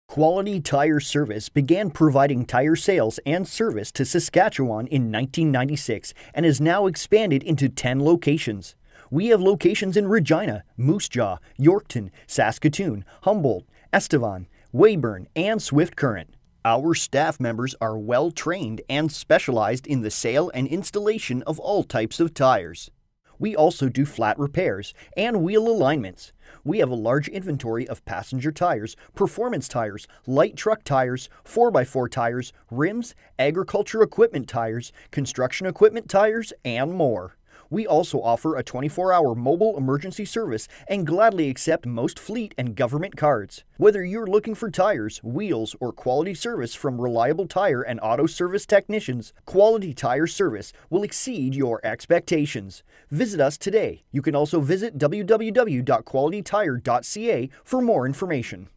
Quality Tire Service began providing tire sales and service to Saskatchewan in 1996 and has now expanded into 10 locations. We have locations in Regina, Moose Jaw, Yorkton, Saskatoon, Humboldt, Estevan, Weyburn, and Swift Current. Our staff members are well trained and specialized in the sale and installation of all types of tires. We also do flat repairs and wheel alignments. We have a large inventory of passenger tires, performance tires, light truck tires, 4x4 tires, rims, agriculture equipment tires, construction equipment tires, and more. We also offer a 24-hour mobile emergency service and gladly accept most fleet and government cards. Whether you're looking for tires, wheels, or quality service from reliable tire and auto service technicians, Quality Tire Service will exceed your expectations. Visit us today. You can also visit www.qualitytire.ca for more information.